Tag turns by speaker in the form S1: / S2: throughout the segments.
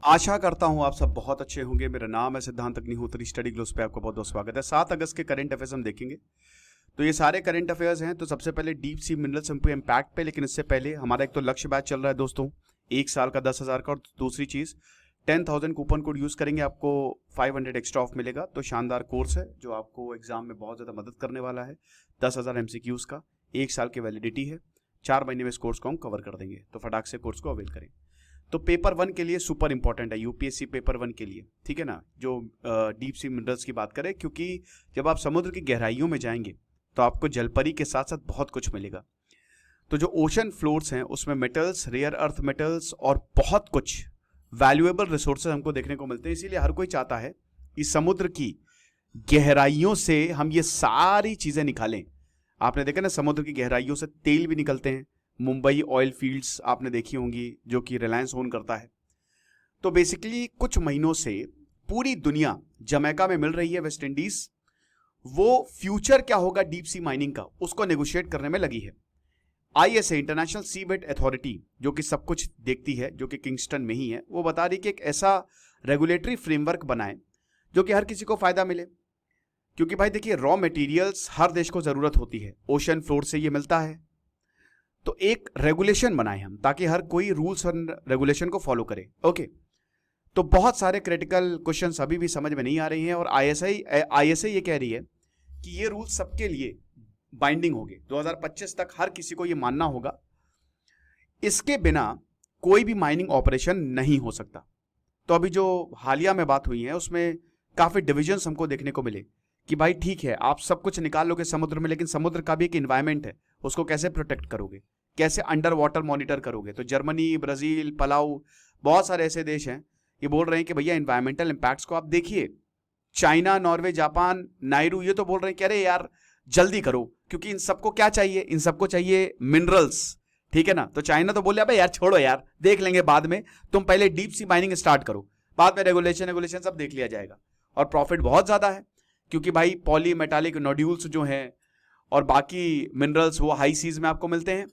S1: आशा करता हूं आप सब बहुत अच्छे होंगे। मेरा नाम है सिद्धांत अग्निहोत्री। स्टडी ग्लोस पे आपका बहुत बहुत स्वागत है। 7 अगस्त के करंट अफेयर्स हम देखेंगे। तो ये सारे करंट अफेयर्स हैं। तो सबसे पहले डीप सी मिनरल्स इम्पैक्ट पे, लेकिन इससे पहले हमारा एक तो लक्ष्य बैच चल रहा है दोस्तों, 1 साल का 10,000 का। और दूसरी चीज 10,000 कूपन कोड यूज करेंगे, आपको 500 एक्स्ट्रा ऑफ मिलेगा। तो शानदार कोर्स है जो आपको एग्जाम में बहुत ज्यादा मदद करने वाला है। 10,000 MCQs का 1 साल की वैलिडिटी है। 4 महीने में इस कोर्स को हम कवर कर देंगे। तो फटाक से कोर्स को अवेल करें। तो पेपर 1 के लिए सुपर इंपॉर्टेंट है, यूपीएससी पेपर 1 के लिए, ठीक है ना। जो डीप सी मिनरल्स की बात करें, क्योंकि जब आप समुद्र की गहराइयों में जाएंगे तो आपको जलपरी के साथ साथ बहुत कुछ मिलेगा। तो जो ओशन फ्लोर्स हैं उसमें मेटल्स, रेयर अर्थ मेटल्स और बहुत कुछ वैल्यूएबल रिसोर्सेज हमको देखने को मिलते हैं। इसीलिए हर कोई चाहता है कि समुद्र की गहराइयों से हम ये सारी चीजें निकालें। आपने देखा ना, समुद्र की गहराइयों से तेल भी निकलते हैं। मुंबई ऑयल फील्ड्स आपने देखी होंगी, जो कि रिलायंस ओन करता है। तो बेसिकली कुछ महीनों से पूरी दुनिया जमैका में मिल रही है, वेस्ट इंडीज, वो फ्यूचर क्या होगा डीप सी माइनिंग का, उसको नेगोशिएट करने में लगी है। ISA इंटरनेशनल सीबेड अथॉरिटी, जो कि सब कुछ देखती है, जो कि किंगस्टन में ही है, वो बता रही कि एक ऐसा रेगुलेटरी फ्रेमवर्क बनाए जो कि हर किसी को फायदा मिले। क्योंकि भाई देखिए, रॉ मटेरियल्स हर देश को जरूरत होती है, ओशन फ्लोर से ये मिलता है। तो एक रेगुलेशन बनाए हम, ताकि हर कोई रूल्स एंड रेगुलेशन को फॉलो करे। ओके, तो बहुत सारे क्रिटिकल क्वेश्चंस अभी भी समझ में नहीं आ रही हैं, और ISA ये कह रही है कि ये रूल सबके लिए बाइंडिंग होंगे। 2025 तक हर किसी को ये मानना होगा। इसके बिना कोई भी माइनिंग ऑपरेशन नहीं हो सकता। तो अभी जो हालिया में बात हुई है उसमें काफी डिविजन्स हमको देखने को मिले कि भाई ठीक है, आप सब कुछ निकाल लोगे समुद्र में, लेकिन समुद्र का भी एक इन्वायरमेंट है, उसको कैसे प्रोटेक्ट करोगे, कैसे अंडर वाटर मॉनिटर करोगे। तो जर्मनी, ब्राजील, पलाऊ, बहुत सारे ऐसे देश हैं, ये बोल रहे हैं कि भैया इन्वायरमेंटल इंपैक्ट्स को आप देखिए। चाइना, नॉर्वे, जापान, नायरू ये तो बोल रहे हैं कि अरे यार जल्दी करो, क्योंकि इन सबको क्या चाहिए, इन सबको चाहिए मिनरल्स, ठीक है ना। तो चाइना तो बोले अबे यार छोड़ो यार, देख लेंगे बाद में, तुम पहले डीप सी माइनिंग स्टार्ट करो, बाद में रेगुलेशन सब देख लिया जाएगा। और प्रॉफिट बहुत ज्यादा है, क्योंकि भाई पॉली मेटालिक नोड्यूल्स जो हैं और बाकी मिनरल्स वो हाई सीज में आपको मिलते हैं,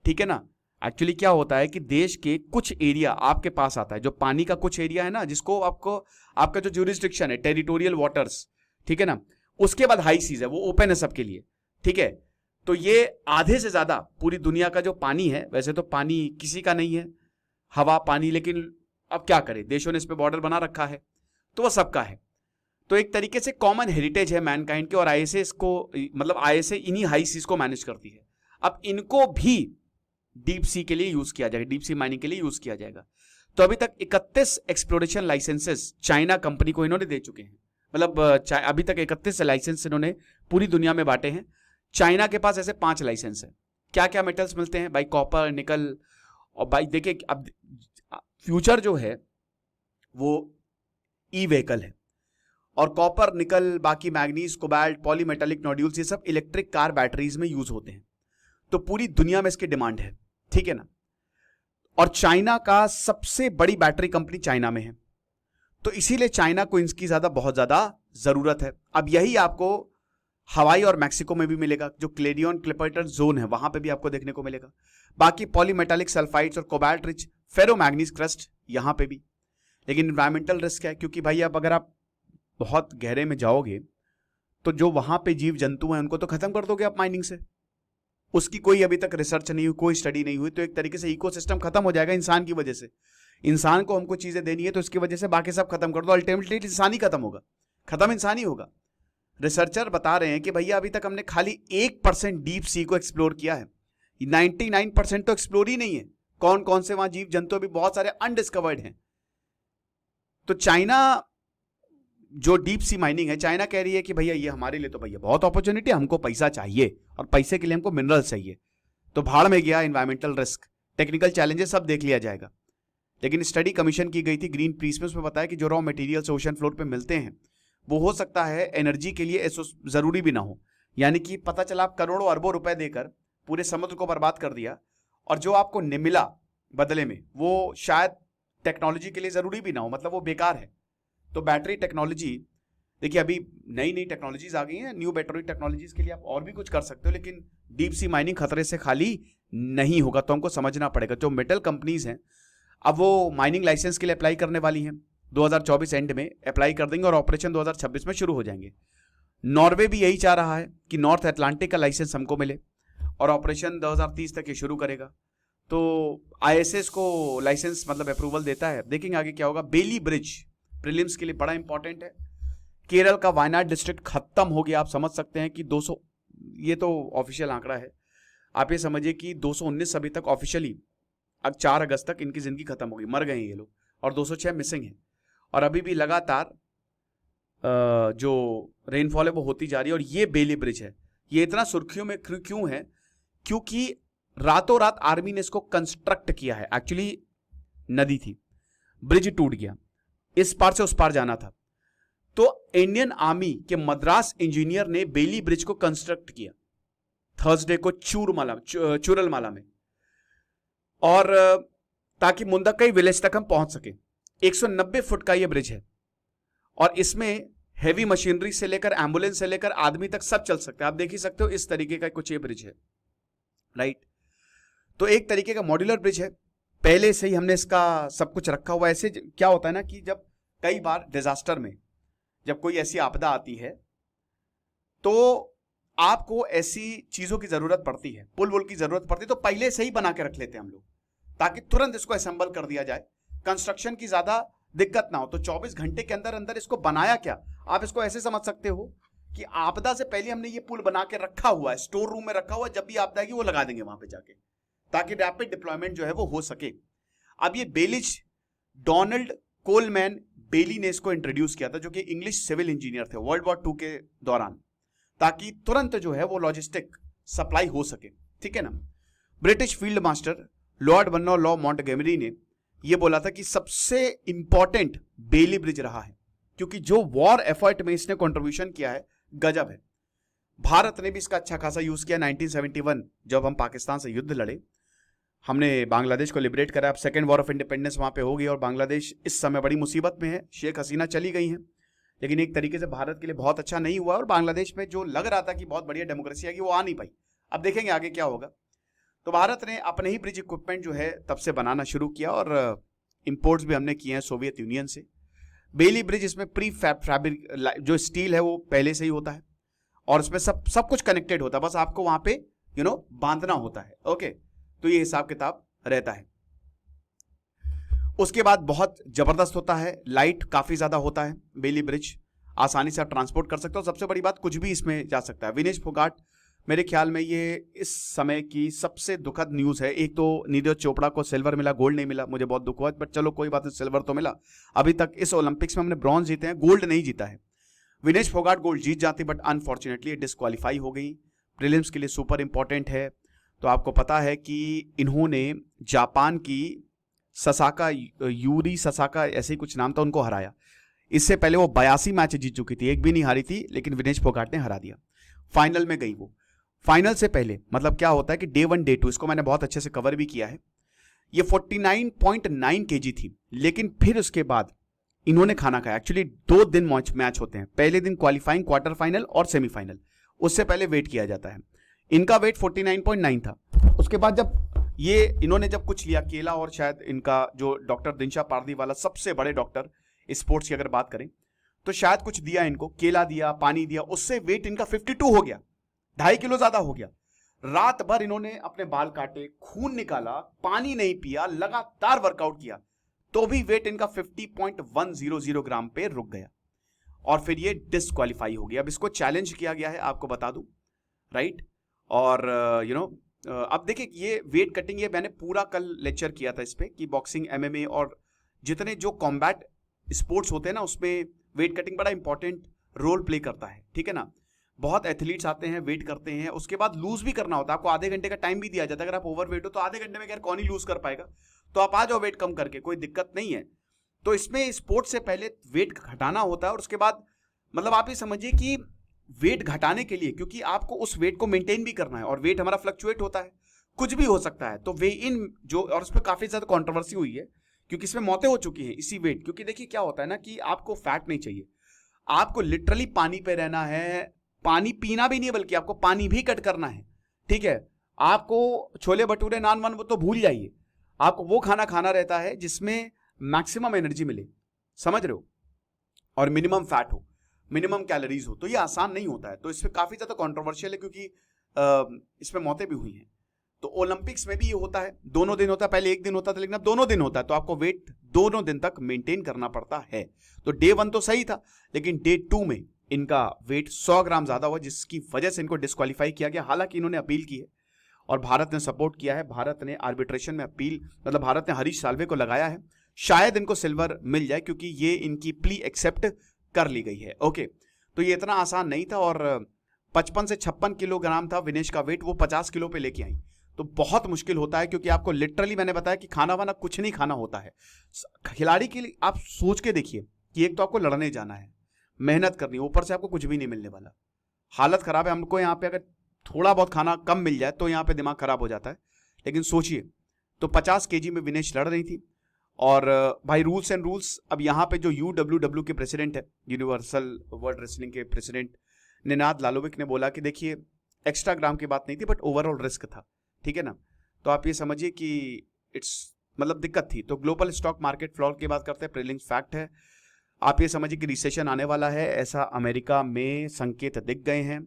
S1: ठीक है ना। एक्चुअली क्या होता है कि देश के कुछ एरिया आपके पास आता है, जो पानी का कुछ एरिया है ना, जिसको आपको आपका जो ज्यूरिसडिक्शन है, टेरिटोरियल वाटर्स, ठीक है ना, उसके बाद हाई सीज है, वो ओपन है सबके लिए, ठीक है। तो ये आधे से ज्यादा पूरी दुनिया का जो पानी है, वैसे तो पानी किसी का नहीं है, हवा पानी, लेकिन अब क्या करें, देशों ने इस पे बॉर्डर बना रखा है, तो वो सबका है। तो एक तरीके से कॉमन हेरिटेज है मैनकाइंड के, और ISA इसको, मतलब ISA इन्हीं हाई सीज को मैनेज करती है। अब इनको भी डीप सी के लिए यूज किया जाएगा, डीप सी माइनिंग के लिए यूज किया जाएगा। तो अभी तक 31 एक्सप्लोरेशन लाइसेंसेस चाइना कंपनी को इन्होंने दे चुके हैं। मतलब अभी तक 31 लाइसेंस इन्होंने पूरी दुनिया में बांटे हैं। चाइना के पास ऐसे 5 लाइसेंस है। क्या क्या मेटल्स मिलते हैं भाई? कॉपर, निकल, और भाई देखिए अब फ्यूचर जो है वो ई व्हीकल है, और कॉपर, निकल, बाकी मैग्नीज, कोबाल्ट, पॉलीमेटालिक नोड्यूल्स, ये सब इलेक्ट्रिक कार बैटरीज में यूज होते हैं। तो पूरी दुनिया में इसकी डिमांड है, ठीक है ना। और चाइना का सबसे बड़ी बैटरी कंपनी चाइना में है, तो इसीलिए चाइना को इसकी बहुत ज्यादा जरूरत है। अब यही आपको हवाई और मैक्सिको में भी मिलेगा, जो क्लेडियन क्लिपर्टन जोन है वहां पे भी आपको देखने को मिलेगा। बाकी पॉलीमेटालिक सल्फाइड्स और कोबाल्ट रिच फेरोमैग्नीज क्रस्ट यहां पे भी। लेकिन इन्वायरमेंटल रिस्क है, क्योंकि भाई अब अगर आप बहुत गहरे में जाओगे तो जो वहां पे जीव जंतु हैं उनको तो खत्म कर दोगे आप माइनिंग से। उसकी कोई अभी तक रिसर्च नहीं हुई, कोई स्टडी नहीं हुई, तो एक तरीके से इकोसिस्टम खत्म हो जाएगा इंसान की वजह से। इंसान को हमको चीजें देनी है, तो इसकी वजह से बाकी सब खत्म कर दो, अल्टीमेटली इंसान ही खत्म होगा, खत्म इंसान ही होगा। रिसर्चर बता रहे हैं कि भैया अभी तक हमने खाली 1% डीप सी को एक्सप्लोर किया है, 99% तो एक्सप्लोर ही नहीं है। कौन कौन से वहां जीव जंतु अभी बहुत सारे अनडिस्कवर्ड हैं। तो चाइना जो डीप सी माइनिंग है, चाइना कह रही है कि भैया ये हमारे लिए तो भैया बहुत अपॉर्चुनिटी है, हमको पैसा चाहिए, और पैसे के लिए हमको मिनरल्स चाहिए। तो भाड़ में गया इन्वायरमेंटल रिस्क, टेक्निकल चैलेंजेस सब देख लिया जाएगा। लेकिन स्टडी कमीशन की गई थी ग्रीन पीस में, उसमें बताया कि जो रॉ मटेरियल्स ओशन फ्लोर पे मिलते हैं वो हो सकता है एनर्जी के लिए जरूरी भी ना हो। यानी कि पता चला आप करोड़ों अरबों रुपए देकर पूरे समुद्र को बर्बाद कर दिया, और जो आपको मिला बदले में वो शायद टेक्नोलॉजी के लिए जरूरी भी ना हो, मतलब वो बेकार है। तो बैटरी टेक्नोलॉजी, देखिए अभी नई नई टेक्नोलॉजीज आ गई हैं, न्यू बैटरी टेक्नोलॉजीज के लिए आप और भी कुछ कर सकते हो, लेकिन डीप सी माइनिंग खतरे से खाली नहीं होगा। तो हमको समझना पड़ेगा, जो मेटल कंपनीज हैं अब वो माइनिंग लाइसेंस के लिए अप्लाई करने वाली हैं, 2024 एंड में अप्लाई कर देंगे और ऑपरेशन 2026 में शुरू हो जाएंगे। नॉर्वे भी यही चाह रहा है कि नॉर्थ अटलांटिक का लाइसेंस हमको मिले और ऑपरेशन 2030 तक ये शुरू करेगा। तो आईएसएस को लाइसेंस मतलब अप्रूवल देता है, देखेंगे आगे क्या होगा। बेली ब्रिज प्रीलिम्स के लिए बड़ा इंपॉर्टेंट है। केरल का वायनाड डिस्ट्रिक्ट खत्म हो गया। आप समझ सकते हैं कि 200, ये तो ऑफिशियल आंकड़ा है, आप ये समझिए कि 219 अभी तक ऑफिशियली, अब 4 अगस्त तक इनकी जिंदगी खत्म होगी, मर गए हैं ये लोग, और 206 मिसिंग हैं। और अभी भी लगातार जो रेनफॉल है वो होती जा रही है। और ये बेली ब्रिज है, ये इतना सुर्खियों में क्यों है? क्योंकि रातों रात आर्मी ने इसको कंस्ट्रक्ट किया है। एक्चुअली नदी थी, ब्रिज टूट गया, इस पार से उस पार जाना था, तो इंडियन आर्मी के मद्रास इंजीनियर ने बेली ब्रिज को कंस्ट्रक्ट किया थर्सडे को चूरलमाला में, और ताकि मुंदकई विलेज तक हम पहुंच सके। 190 फुट का यह ब्रिज है और इसमें हैवी मशीनरी से लेकर एम्बुलेंस से लेकर आदमी तक सब चल सकते हैं। आप देख ही सकते हो इस तरीके का कुछ ये ब्रिज है, राइट। तो एक तरीके का मॉड्यूलर ब्रिज है, पहले से ही हमने इसका सब कुछ रखा हुआ है। ऐसे क्या होता है ना कि जब कई बार डिजास्टर में जब कोई ऐसी आपदा आती है तो आपको ऐसी चीजों की जरूरत पड़ती है, पुल वुल की जरूरत पड़ती है, तो पहले से ही बना के रख लेते हैं हम लोग ताकि तुरंत इसको असेंबल कर दिया जाए, कंस्ट्रक्शन की ज्यादा दिक्कत ना हो। तो 24 घंटे के अंदर अंदर इसको बनाया क्या, आप इसको ऐसे समझ सकते हो कि आपदा से पहले हमने ये पुल बना के रखा हुआ है, स्टोर रूम में रखा हुआ है, जब भी आपदा आएगी वो लगा देंगे वहां पे जाके, ताकि रैपिड डिप्लॉयमेंट जो है वो हो सके। अब ये बेलिज डोनाल्ड कोलमैन बेली ने इसको इंट्रोड्यूस किया था, जो कि इंग्लिश सिविल इंजीनियर थे वर्ल्ड वॉर 2 के दौरान, ताकि तुरंत जो है वो लॉजिस्टिक सप्लाई हो सके, ठीक है ना। British field master lord Bernard Law Montgomery ने ये बोला था कि सबसे इंपॉर्टेंट बेली ब्रिज रहा है, क्योंकि जो वॉर एफर्ट में इसने कंट्रीब्यूशन किया है गजब है। भारत ने भी इसका अच्छा खासा यूज किया। 1971 जब हम पाकिस्तान से युद्ध लड़े, हमने बांग्लादेश को लिबरेट करा। अब सेकेंड वॉर ऑफ इंडिपेंडेंस वहां पे हो गई और बांग्लादेश इस समय बड़ी मुसीबत में है। शेख हसीना चली गई हैं, लेकिन एक तरीके से भारत के लिए बहुत अच्छा नहीं हुआ और बांग्लादेश में जो लग रहा था कि बहुत बढ़िया डेमोक्रेसी आएगी वो आ नहीं पाई। अब देखेंगे आगे क्या होगा। तो भारत ने अपने ही ब्रिज इक्विपमेंट जो है तब से बनाना शुरू किया और इंपोर्ट्स भी हमने किए हैं सोवियत यूनियन से। बेली ब्रिज इसमें प्री फैब्रिक जो स्टील है वो पहले से ही होता है और उसमें सब कुछ कनेक्टेड होता है, बस आपको वहां पे बांधना होता है। ओके, तो ये हिसाब किताब रहता है। उसके बाद बहुत जबरदस्त होता है, लाइट काफी ज्यादा होता है बेली ब्रिज, आसानी से आप ट्रांसपोर्ट कर सकते हो। सबसे बड़ी बात, कुछ भी इसमें जा सकता है। विनेश फोगाट, मेरे ख्याल में ये इस समय की सबसे दुखद न्यूज है। एक तो नीरज चोपड़ा को सिल्वर मिला, गोल्ड नहीं मिला, मुझे बहुत दुख हुआ, बट चलो कोई बात नहीं, सिल्वर तो मिला। अभी तक इस ओलंपिक्स में हमने ब्रॉन्ज जीते हैं, गोल्ड नहीं जीता है। विनेश फोगाट गोल्ड जीत जाती, बट अनफॉर्चुनेटली डिस्क्वालीफाई हो गई। प्रीलिम्स के लिए सुपर इंपॉर्टेंट है। तो आपको पता है कि इन्होंने जापान की ससाका, यूरी ससाका ऐसे ही कुछ नाम था, उनको हराया। इससे पहले वो 82 मैच जीत चुकी थी, एक भी नहीं हारी थी, लेकिन विनेश फोगाट ने हरा दिया। फाइनल में गई वो। फाइनल से पहले मतलब क्या होता है कि डे 1 डे 2 इसको मैंने बहुत अच्छे से कवर भी किया है। ये 49.9 kg थी, लेकिन फिर उसके बाद इन्होंने खाना खाया। एक्चुअली 2 दिन मैच होते हैं, पहले दिन क्वालिफाइंग, क्वार्टर फाइनल और सेमीफाइनल, उससे पहले वेट किया जाता है। इनका वेट 49.9 था। उसके बाद जब ये इन्होंने जब कुछ लिया, केला, और शायद इनका जो डॉक्टर दिनशा पारदी वाला सबसे बड़े डॉक्टर स्पोर्ट्स की अगर बात करें तो शायद कुछ दिया इनको, केला दिया, पानी दिया, उससे वेट इनका 52 हो गया, 2.5 किलो ज्यादा हो गया। रात भर इन्होंने अपने बाल काटे, खून निकाला, पानी नहीं पिया, लगातार वर्कआउट किया, तो भी वेट इनका 50.100 ग्राम पे रुक गया और फिर ये डिस्क्वालीफाई हो गया। अब इसको चैलेंज किया गया है, आपको बता दूं, राइट। और अब देखिए ये वेट कटिंग, ये मैंने पूरा कल लेक्चर किया था इस पे कि बॉक्सिंग, एमएमए और जितने जो कॉम्बैट स्पोर्ट्स होते हैं ना, उसमें वेट कटिंग बड़ा इंपॉर्टेंट रोल प्ले करता है, ठीक है ना। बहुत एथलीट्स आते हैं, वेट करते हैं, उसके बाद लूज भी करना होता है। आपको आधे घंटे का टाइम भी दिया जाता है। अगर आप ओवर वेट हो तो आधे घंटे में यार कौन ही लूज कर पाएगा, तो आप आ जाओ वेट कम करके, कोई दिक्कत नहीं है। तो इसमें स्पोर्ट्स से पहले वेट घटाना होता है और उसके बाद मतलब आप ये समझिए कि वेट घटाने के लिए, क्योंकि आपको उस वेट को मेंटेन भी करना है और वेट हमारा फ्लक्चुएट होता है, कुछ भी हो सकता है। तो वे इन जो, और उस पर काफी ज्यादा कंट्रोवर्सी हुई है क्योंकि इसमें मौतें हो चुकी हैं इसी वेट। क्योंकि देखिए क्या होता है ना कि आपको फैट नहीं चाहिए, आपको लिटरली पानी पे रहना है, पानी पीना भी नहीं बल्कि आपको पानी भी कट करना है, ठीक है। आपको छोले भटूरे, नान वान वो तो भूल जाइए, आपको वो खाना खाना रहता है जिसमें मैक्सिमम एनर्जी मिले, समझ रहे हो, और मिनिमम फैट हो, मिनिमम कैलोरीज हो। तो ये आसान नहीं होता है, तो इसमें काफी ज्यादा कंट्रोवर्शियल है, क्योंकि इसमें मौतें भी हुई हैं। तो ओलंपिक्स में भी ये होता है, दोनों दिन होता है, पहले एक दिन होता था लेकिन अब दोनों दिन होता है, तो आपको वेट दोनों दिन तक मेंटेन करना पड़ता है। तो डे 1 तो सही था, लेकिन डे 2 में इनका वेट 100 ग्राम ज्यादा हुआ, जिसकी वजह से इनको डिस्क्वालीफाई किया गया। हालांकि इन्होंने अपील की है और भारत ने सपोर्ट किया है, भारत ने आर्बिट्रेशन में अपील, मतलब भारत ने हरीश साल्वे को लगाया है, शायद इनको सिल्वर मिल जाए, क्योंकि ये इनकी प्ली एक्सेप्ट कर ली गई है। ओके, तो ये इतना आसान नहीं था, और 55 से 56 किलोग्राम था विनेश का वेट, वो 50 किलो पे लेके आई। तो बहुत मुश्किल होता है, क्योंकि आपको लिटरली मैंने बताया कि खाना वाना कुछ नहीं खाना होता है। खिलाड़ी के लिए आप सोच के देखिए कि एक तो आपको लड़ने जाना है, मेहनत करनी, ऊपर से आपको कुछ भी नहीं मिलने वाला, हालत खराब है। हमको यहाँ पे अगर थोड़ा बहुत खाना कम मिल जाए तो यहाँ पे दिमाग खराब हो जाता है। लेकिन सोचिए, तो 50 केजी में विनेश लड़ रही थी, और भाई रूल्स एंड रूल्स। अब यहाँ पे जो UWW के प्रेसिडेंट है, यूनिवर्सल वर्ल्ड रेसलिंग के प्रेसिडेंट निनाद लालोविक ने बोला कि देखिए एक्स्ट्रा ग्राम की बात नहीं थी, बट ओवरऑल रिस्क था, ठीक है ना। तो आप ये समझिए कि इट्स मतलब दिक्कत थी। तो ग्लोबल स्टॉक मार्केट फ्लॉर की बात करते हैं, प्रीलिम्स फैक्ट है। आप ये समझिए कि रिसेशन आने वाला है, ऐसा अमेरिका में संकेत दिख गए हैं।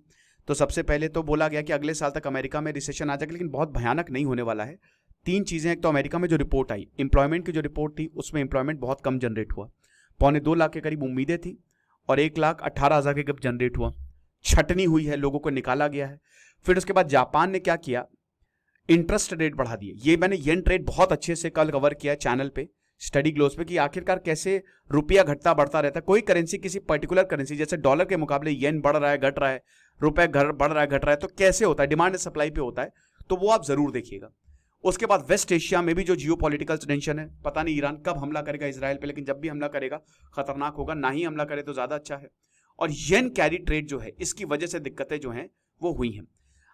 S1: तो सबसे पहले तो बोला गया कि अगले साल तक अमेरिका में रिसेशन आ जाएगा, लेकिन बहुत भयानक नहीं होने वाला है। 3 चीजें, एक तो अमेरिका में जो रिपोर्ट आई, एम्प्लॉयमेंट की जो रिपोर्ट थी, उसमें एम्प्लॉयमेंट बहुत कम जनरेट हुआ, 1.25 लाख के करीब उम्मीदें थी और 1,18,000 के करीब जनरेट हुआ, छटनी हुई है, लोगों को निकाला गया है। फिर उसके बाद जापान ने क्या किया, इंटरेस्ट रेट बढ़ा दिए। ये मैंने येन ट्रेड बहुत अच्छे से कल कवर किया चैनल पे, स्टडी ग्लोस पे, कि आखिरकार कैसे रुपया घटता बढ़ता रहता है। कोई करेंसी किसी पर्टिकुलर करेंसी, जैसे डॉलर के मुकाबले येन बढ़ रहा है, घट रहा है, रुपए बढ़ रहा है, घट रहा है, तो कैसे होता है, डिमांड एंड सप्लाई पे होता है। तो वो आप जरूर देखिएगा। उसके बाद वेस्ट एशिया में भी जो जियोपॉलिटिकल टेंशन है, पता नहीं ईरान कब हमला करेगा इजराइल पे, लेकिन जब भी हमला करेगा खतरनाक होगा, ना ही हमला करे तो ज्यादा अच्छा है। और येन कैरी ट्रेड जो है, इसकी वजह से दिक्कतें जो हैं वो हुई हैं।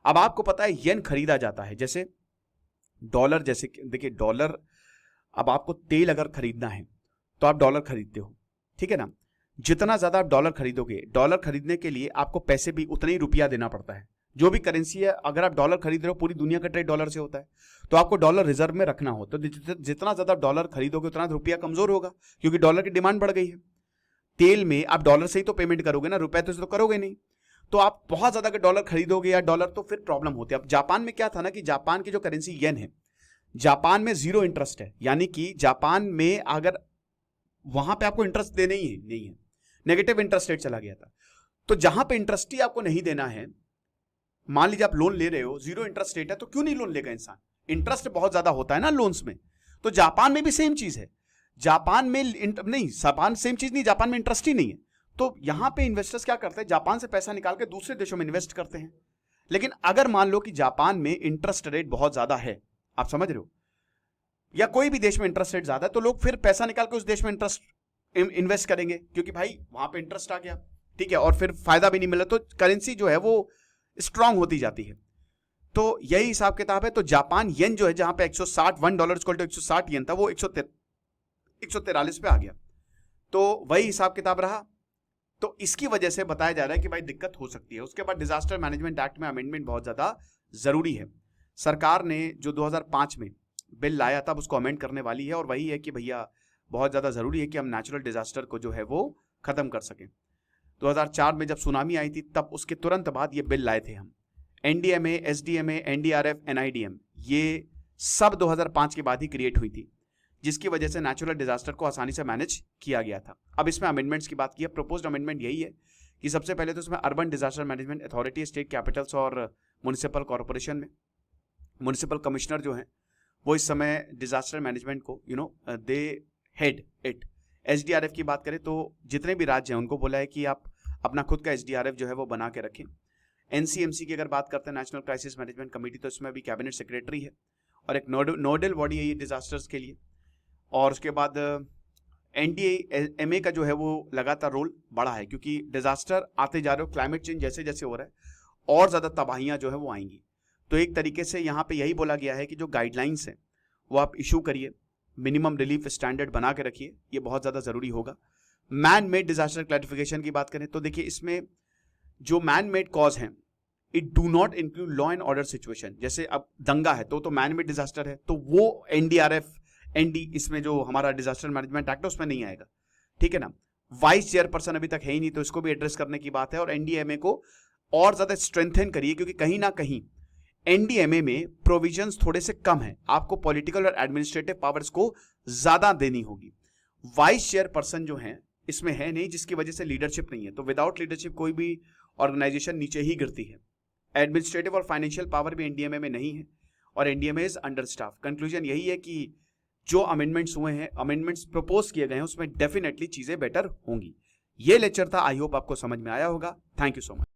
S1: अब आपको पता है येन खरीदा जाता है, जैसे डॉलर, जैसे देखिए डॉलर, अब आपको तेल अगर खरीदना है तो आप डॉलर खरीदते हो, ठीक है ना। जितना ज्यादा आप डॉलर खरीदोगे, डॉलर खरीदने के लिए आपको पैसे भी उतना ही रुपया देना पड़ता है। जो भी करेंसी है, अगर आप डॉलर खरीद रहे हो, पूरी दुनिया का ट्रेड डॉलर से होता है, तो आपको डॉलर रिजर्व में रखना हो, तो जितना ज्यादा डॉलर खरीदोगे उतना रुपया कमजोर होगा, क्योंकि डॉलर की डिमांड बढ़ गई है। तेल में आप डॉलर से ही तो पेमेंट करोगे ना, रुपए तो करोगे नहीं। तो आप बहुत ज्यादा अगर डॉलर खरीदोगे या डॉलर, तो फिर प्रॉब्लम होती है। अब जापान में क्या था ना, कि जापान की जो करेंसी येन है, जापान में 0 इंटरेस्ट है, यानी कि जापान में अगर वहां पे आपको इंटरेस्ट देना ही नहीं है, नेगेटिव इंटरेस्ट रेट चला गया था। तो जहां पे इंटरेस्ट ही आपको नहीं देना है, मान लीजिए आप लोन ले रहे हो, 0 इंटरेस्ट रेट है, तो क्यों नहीं लोन लेगा इंसान, इंटरेस्ट बहुत ज्यादा होता है ना लोन्स में। तो जापान में भी सेम चीज है, जापान में नहीं, जापान सेम चीज नहीं, जापान में इंटरेस्ट ही नहीं है। तो यहां पे इन्वेस्टर्स क्या करते हैं, जापान से पैसा निकाल के दूसरे देशों में इन्वेस्ट करते हैं। लेकिन अगर मान लो कि जापान में इंटरेस्ट रेट बहुत ज्यादा है, आप समझ रहे हो, या कोई भी देश में इंटरेस्ट रेट ज्यादा है, तो लोग फिर पैसा निकाल के उस देश में इंटरेस्ट इन्वेस्ट करेंगे, क्योंकि भाई वहां पे इंटरेस्ट आ गया, ठीक है, और फिर फायदा भी नहीं मिला, तो करेंसी जो है वो स्ट्रांग होती जाती है। तो यही हिसाब किताब है। तो जापान येन जो है, जहां पे 160 $1 को 160 येन था, वो 143 पे आ गया। तो वही हिसाब किताब रहा। तो इसकी वजह से बताया जा रहा है कि भाई दिक्कत हो सकती है। उसके बाद डिजास्टर मैनेजमेंट एक्ट में अमेंडमेंट बहुत ज्यादा जरूरी है। सरकार ने जो 2005 में बिल लाया था, उसको अमेंड करने वाली है, और वही है कि भैया बहुत ज्यादा जरूरी है कि हम नेचुरल डिजास्टर को जो है वो खत्म कर सकें। 2004 में जब सुनामी आई थी, तब उसके तुरंत बाद ये बिल लाए थे हम। NDMA, SDMA, NDRF, NIDM, ये सब 2005 के बाद ही क्रिएट हुई थी, जिसकी वजह से नेचुरल डिजास्टर को आसानी से मैनेज किया गया था। अब इसमें अमेंडमेंट्स की बात की है। प्रोपोज्ड अमेंडमेंट यही है कि सबसे पहले तो इसमें urban disaster management authority, state Capitals और म्युनिसिपल कॉर्पोरेशन में म्युनिसिपल कमिश्नर जो हैं वो इस समय डिजास्टर मैनेजमेंट को दे हेड इट। SDRF की बात करें तो जितने भी राज्य हैं उनको बोला है कि आप अपना खुद का SDRF जो है वो बना के रखें। NCMC की अगर बात करते हैं, नेशनल क्राइसिस मैनेजमेंट कमेटी, तो इसमें भी कैबिनेट सेक्रेटरी है और एक नोडल बॉडी है ये डिजास्टर्स के लिए। और उसके बाद NDMA का जो है वो लगातार रोल बढ़ा है, क्योंकि डिजास्टर आते जा रहे हो, क्लाइमेट चेंज जैसे जैसे हो रहा है और ज्यादा तबाहियां जो है वो आएंगी। तो एक तरीके से यहाँ पे यही बोला गया है कि जो गाइडलाइंस हैं वो आप इशू करिए, मिनिमम रिलीफ स्टैंडर्ड बना के रखिए, ये बहुत ज्यादा जरूरी होगा। मैन मेड डिजास्टर क्लासिफिकेशन की बात करें तो देखिए इसमें जो मैन मेड कॉज हैं, it do not include law and order situation. जैसे अब दंगा है तो मैन मेड डिजास्टर है, तो वो एनडीआरएफ एनडी इसमें जो हमारा डिजास्टर मैनेजमेंट एक्ट है उसमें नहीं आएगा, ठीक है ना। वाइस चेयरपर्सन अभी तक है ही नहीं, तो इसको भी एड्रेस करने की बात है। और एनडीएमए को और ज्यादा स्ट्रेंथन करिए, क्योंकि कहीं ना कहीं एनडीएमए में प्रोविजंस थोड़े से कम है, आपको पॉलिटिकल और एडमिनिस्ट्रेटिव पावर्स को ज्यादा देनी होगी। वाइस चेयरपर्सन जो है इसमें है नहीं, जिसकी वजह से लीडरशिप नहीं है। तो विदाउट लीडरशिप कोई भी ऑर्गेनाइजेशन नीचे ही गिरती है। एडमिनिस्ट्रेटिव और फाइनेंशियल पावर भी एनडीएमए में नहीं है और NDMA is under staff. Conclusion यही है कि जो अमेंडमेंट्स हुए हैं, अमेंडमेंट्स प्रपोज किए गए हैं, उसमें डेफिनेटली चीजें बेटर होंगी। ये लेक्चर था, आई होप आपको समझ में आया होगा। Thank you so much.